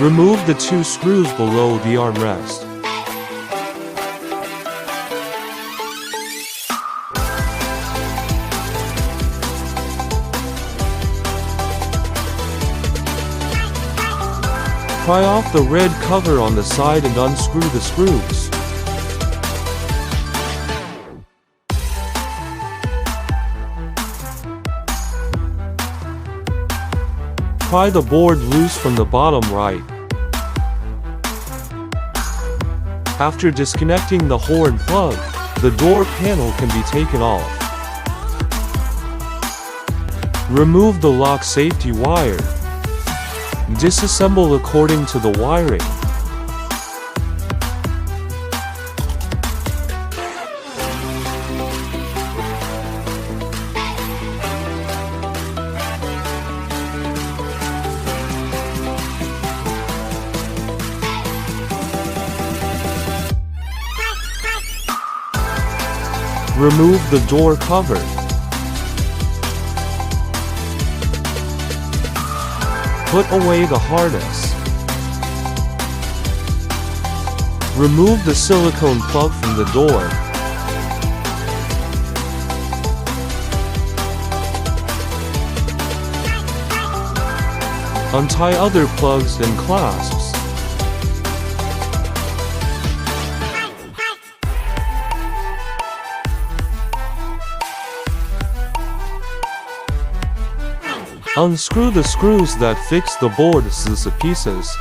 Remove the 2 screws below the armrest. Pry off the red cover on the side and unscrew the screws. Pry the board loose from the bottom right. After disconnecting the horn plug, the door panel can be taken off. Remove the lock safety wire. Disassemble according to the wiring. Remove the door cover. Put away the harness. Remove the silicone plug from the door. Untie other plugs and clasps. Unscrew the screws that fix the board's pieces.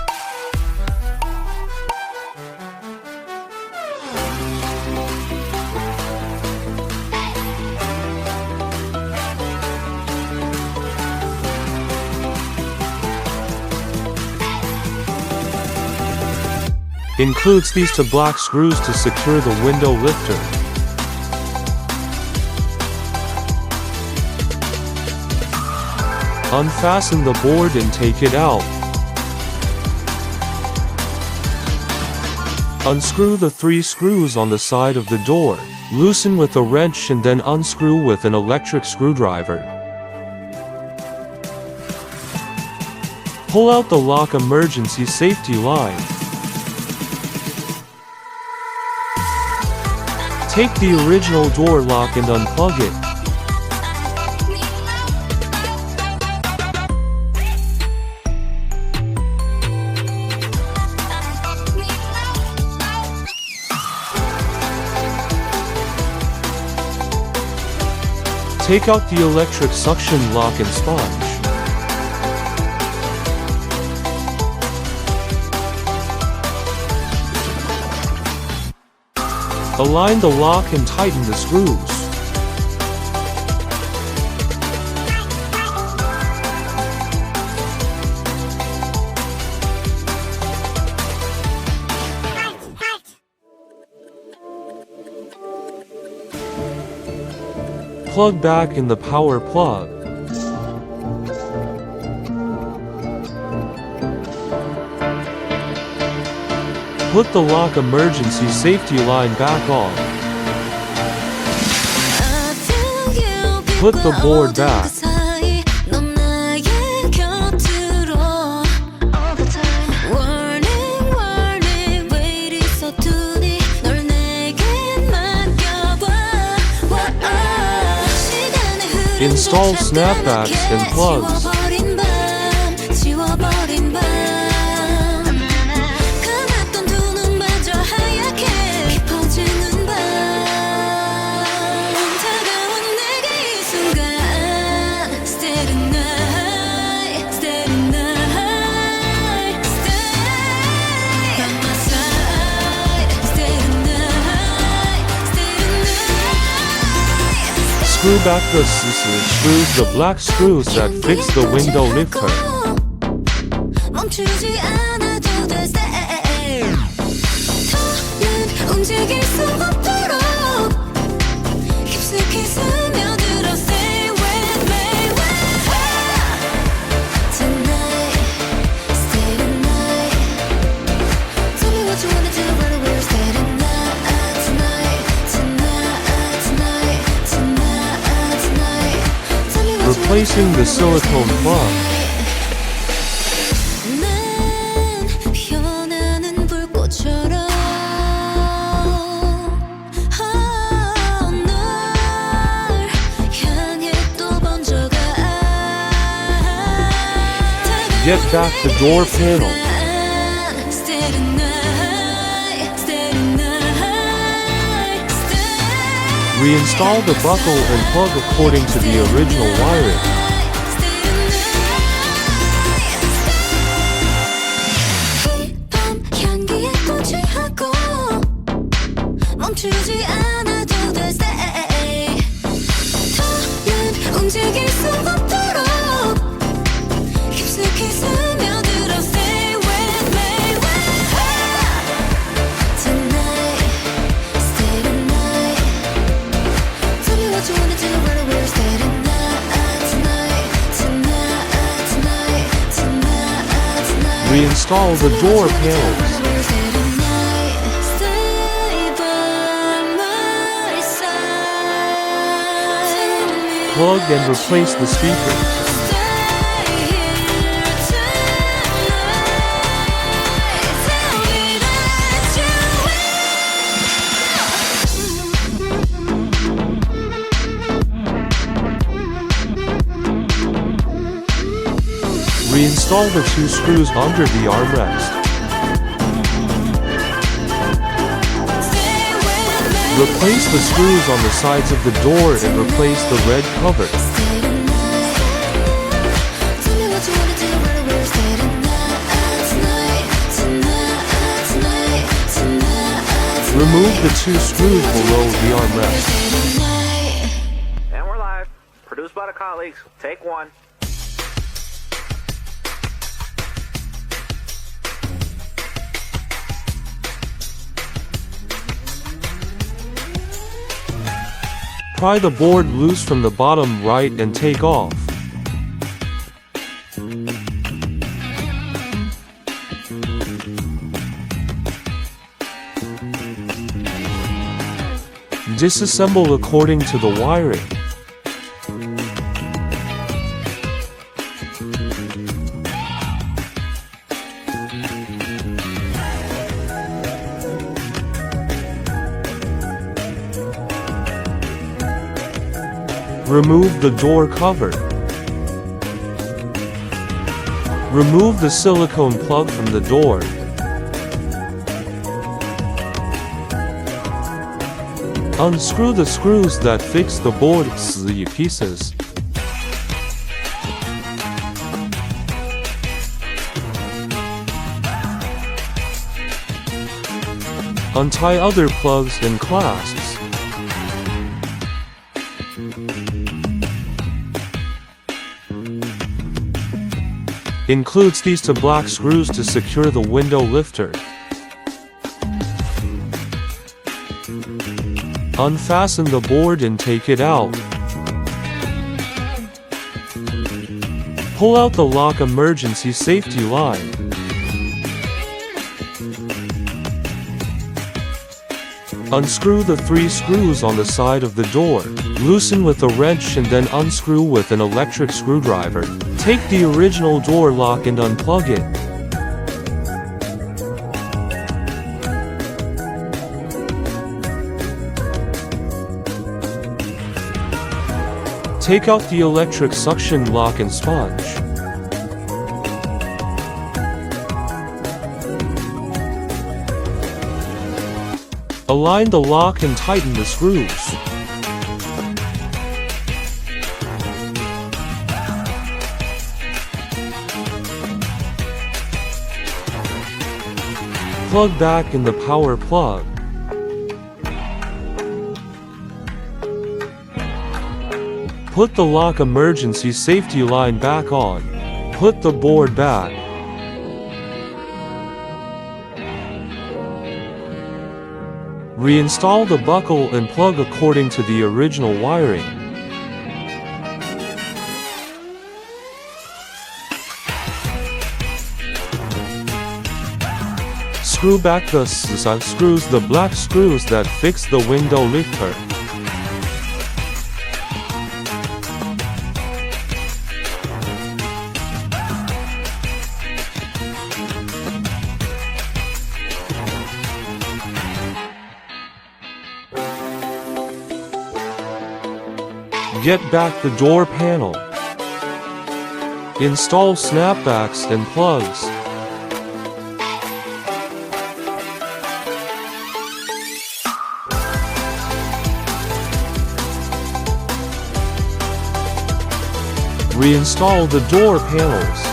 Includes these 2 black screws to secure the window lifter. Unfasten the board and take it out. Unscrew the 3 screws on the side of the door. Loosen with a wrench and then unscrew with an electric screwdriver. Pull out the lock emergency safety line. Take the original door lock and unplug it. Take out the electric suction lock and sponge. Align the lock and tighten the screws. Plug back in the power plug. Put the lock emergency safety line back on. Put the board back. Install snapbacks and plugs. Screw back the screws, the black screws that fix the window lifter. Replacing the silicone plug. Get back the door panel. Reinstall the buckle and plug according to the original wiring. Reinstall the door panels. Plug and replace the speakers. Reinstall the 2 screws under the armrest. Replace the screws on the sides of the door and replace the red cover. Remove the 2 screws below the armrest. And we're live. Produced by the colleagues. Take 1. Pry the board loose from the bottom right and take off. Disassemble according to the wiring. Remove the door cover. Remove the silicone plug from the door. Unscrew the screws that fix the board's pieces. Untie other plugs and clasps. Includes these 2 black screws to secure the window lifter. Unfasten the board and take it out. Pull out the lock emergency safety line. Unscrew the 3 screws on the side of the door. Loosen with a wrench and then unscrew with an electric screwdriver. Take the original door lock and unplug it. Take out the electric suction lock and sponge. Align the lock and tighten the screws. Plug back in the power plug. Put the lock emergency safety line back on. Put the board back. Reinstall the buckle and plug according to the original wiring. Screw back the screws, the black screws that fix the window lifter. Get back the door panel. Install snapbacks and plugs. Reinstall the door panels.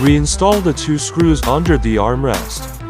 Reinstall the 2 screws under the armrest.